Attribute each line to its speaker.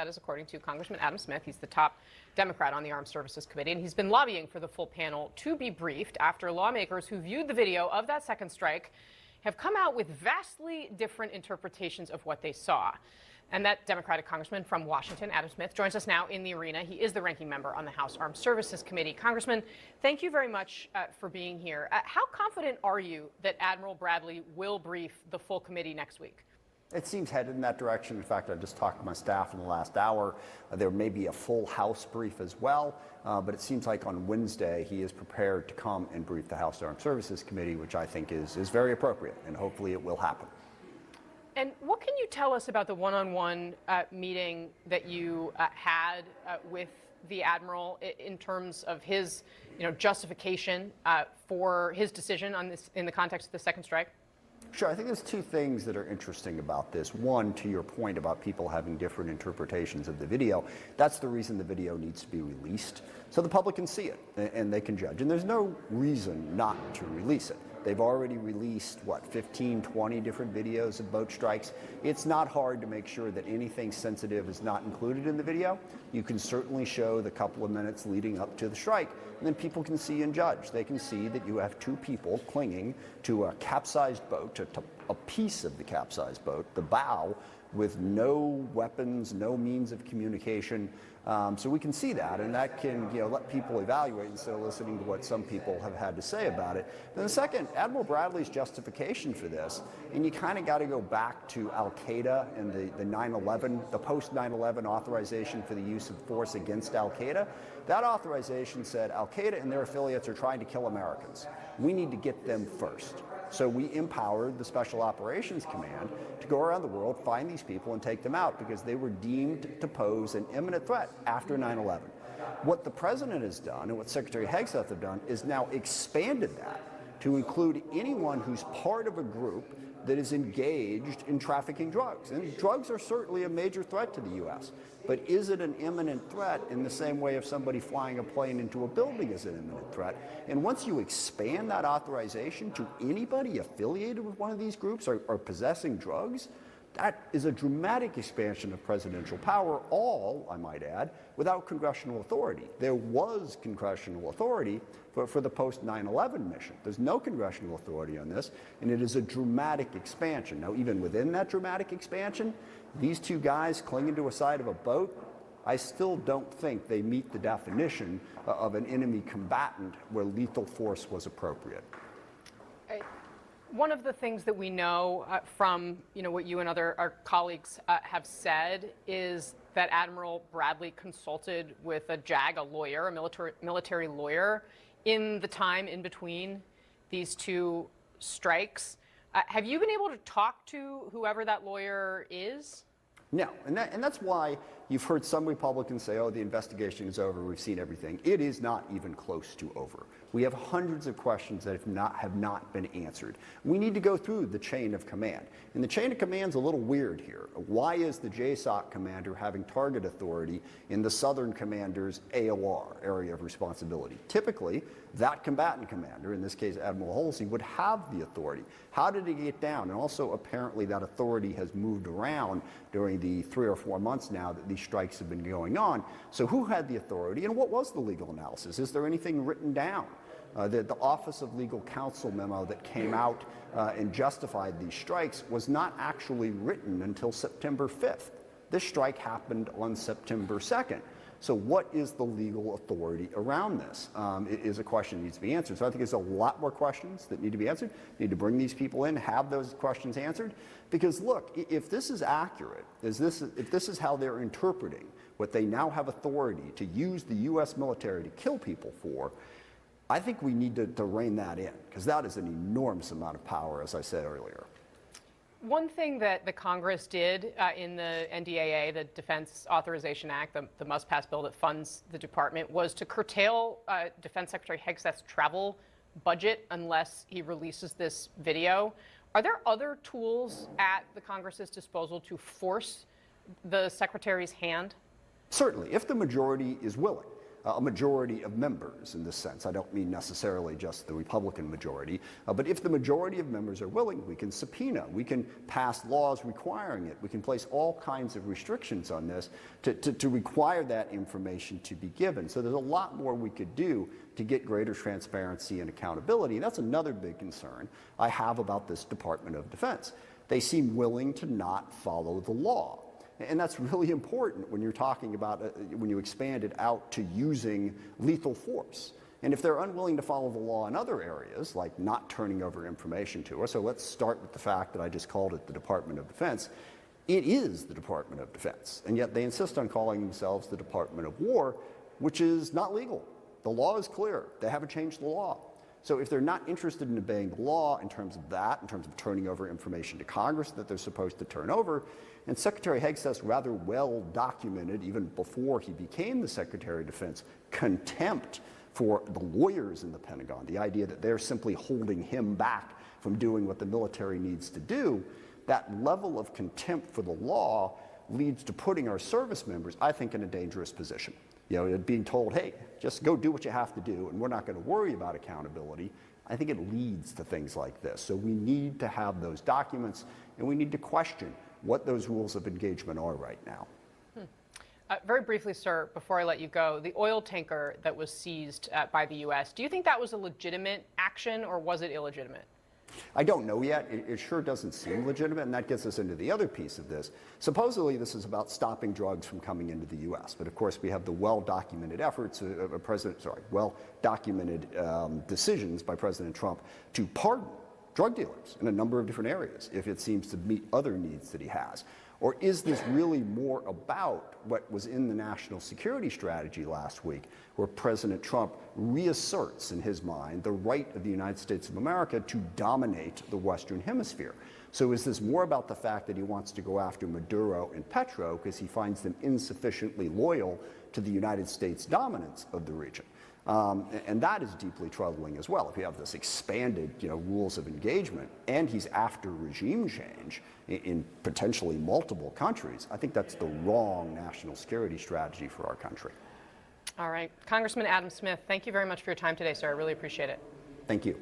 Speaker 1: That is according to Congressman Adam Smith. He's the top Democrat on the Armed Services Committee, and he's been lobbying for the full panel to be briefed after lawmakers who viewed the video of that second strike have come out with vastly different interpretations of what they saw. And that Democratic congressman from Washington, Adam Smith, joins us now in the arena. He is the ranking member on the House Armed Services Committee. Congressman, thank you very much for being here. How confident are you that Admiral Bradley will brief the full committee next week?
Speaker 2: It seems headed in that direction. In fact, I just talked to my staff in the last hour. There may be a full House brief as well, but it seems like on Wednesday he is prepared to come and brief the House Armed Services Committee, which I think is very appropriate, and hopefully it will happen.
Speaker 1: And what can you tell us about the one-on-one meeting that you had with the Admiral in terms of his justification for his decision on this in the context of the second strike?
Speaker 2: Sure. I think there's two things that are interesting about this. One, to your point about people having different interpretations of the video, that's the reason the video needs to be released, so the public can see it and they can judge. And there's no reason not to release it. They've already released, 15, 20 different videos of boat strikes. It's not hard to make sure that anything sensitive is not included in the video. You can certainly show the couple of minutes leading up to the strike, and then people can see and judge. They can see that you have two people clinging to a capsized boat, to a piece of the capsized boat, the bow, with no weapons, no means of communication. So we can see that, and that can let people evaluate instead of listening to what some people have had to say about it. And the second, Admiral Bradley's justification for this, and you kind of got to go back to Al-Qaeda and the 9/11, the post-9/11 authorization for the use of force against Al-Qaeda. That authorization said Al-Qaeda and their affiliates are trying to kill Americans. We need to get them first. So we empowered the Special Operations Command to go around the world, find these people, and take them out because they were deemed to pose an imminent threat after 9/11. What the President has done and what Secretary Hegseth have done is now expanded that to include anyone who's part of a group that is engaged in trafficking drugs. And drugs are certainly a major threat to the U.S., but is it an imminent threat in the same way if somebody flying a plane into a building is an imminent threat? And once you expand that authorization to anybody affiliated with one of these groups or possessing drugs, that is a dramatic expansion of presidential power, all, I might add, without congressional authority. There was congressional authority for the post-9/11 mission. There's no congressional authority on this, and it is a dramatic expansion. Now, even within that dramatic expansion, these two guys clinging to a side of a boat, I still don't think they meet the definition of an enemy combatant where lethal force was appropriate.
Speaker 1: One of the things that we know from what you and our colleagues have said is that Admiral Bradley consulted with a JAG, a lawyer, a military lawyer, in the time in between these two strikes. Have you been able to talk to whoever that lawyer is?
Speaker 2: No, and that's why you've heard some Republicans say, oh, the investigation is over, we've seen everything. It is not even close to over. We have hundreds of questions that have not been answered. We need to go through the chain of command. And the chain of command's a little weird here. Why is the JSOC commander having target authority in the Southern commander's AOR, area of responsibility? Typically, that combatant commander, in this case Admiral Halsey, would have the authority. How did it get down? And also, apparently, that authority has moved around during the 3 or 4 months now that these strikes have been going on. So who had the authority, and what was the legal analysis? Is there anything written down? The Office of Legal Counsel memo that came out and justified these strikes was not actually written until September 5th. This strike happened on September 2nd. So what is the legal authority around this? It is a question that needs to be answered. So I think there's a lot more questions that need to be answered. We need to bring these people in, have those questions answered. Because look, if this is accurate, if this is how they're interpreting what they now have authority to use the U.S. military to kill people for, I think we need to rein that in, because that is an enormous amount of power, as I said earlier.
Speaker 1: One thing that the Congress did in the NDAA, the Defense Authorization Act, the must-pass bill that funds the department, was to curtail Defense Secretary Hegseth's travel budget unless he releases this video. Are there other tools at the Congress's disposal to force the Secretary's hand?
Speaker 2: Certainly, if the majority is willing. a majority of members in this sense. I don't mean necessarily just the Republican majority, but if the majority of members are willing, we can subpoena, we can pass laws requiring it, we can place all kinds of restrictions on this to require that information to be given. So there's a lot more we could do to get greater transparency and accountability. And that's another big concern I have about this Department of Defense. They seem willing to not follow the law. And that's really important when you're talking about, when you expand it out to using lethal force. And if they're unwilling to follow the law in other areas, like not turning over information to us, so let's start with the fact that I just called it the Department of Defense. It is the Department of Defense, and yet they insist on calling themselves the Department of War, which is not legal. The law is clear. They haven't changed the law. So if they're not interested in obeying the law in terms of that, in terms of turning over information to Congress that they're supposed to turn over, and Secretary Hegseth's rather well documented, even before he became the Secretary of Defense, contempt for the lawyers in the Pentagon, the idea that they're simply holding him back from doing what the military needs to do, that level of contempt for the law leads to putting our service members, I think, in a dangerous position. You know, being told, hey, just go do what you have to do, and we're not going to worry about accountability. I think it leads to things like this. So we need to have those documents, and we need to question what those rules of engagement are right now.
Speaker 1: Very briefly, sir, before I let you go, the oil tanker that was seized by the U.S., do you think that was a legitimate action, or was it illegitimate?
Speaker 2: I don't know yet. It sure doesn't seem legitimate, and that gets us into the other piece of this. Supposedly, this is about stopping drugs from coming into the U.S., but of course, we have the well-documented efforts of well-documented decisions by President Trump to pardon drug dealers in a number of different areas if it seems to meet other needs that he has. Or is this really more about what was in the national security strategy last week, where President Trump reasserts in his mind the right of the United States of America to dominate the Western Hemisphere? So is this more about the fact that he wants to go after Maduro and Petro because he finds them insufficiently loyal to the United States dominance of the region? And that is deeply troubling as well. If you have this expanded, rules of engagement, and he's after regime change in potentially multiple countries, I think that's the wrong national security strategy for our country.
Speaker 1: All right. Congressman Adam Smith, thank you very much for your time today, sir. I really appreciate it.
Speaker 2: Thank you.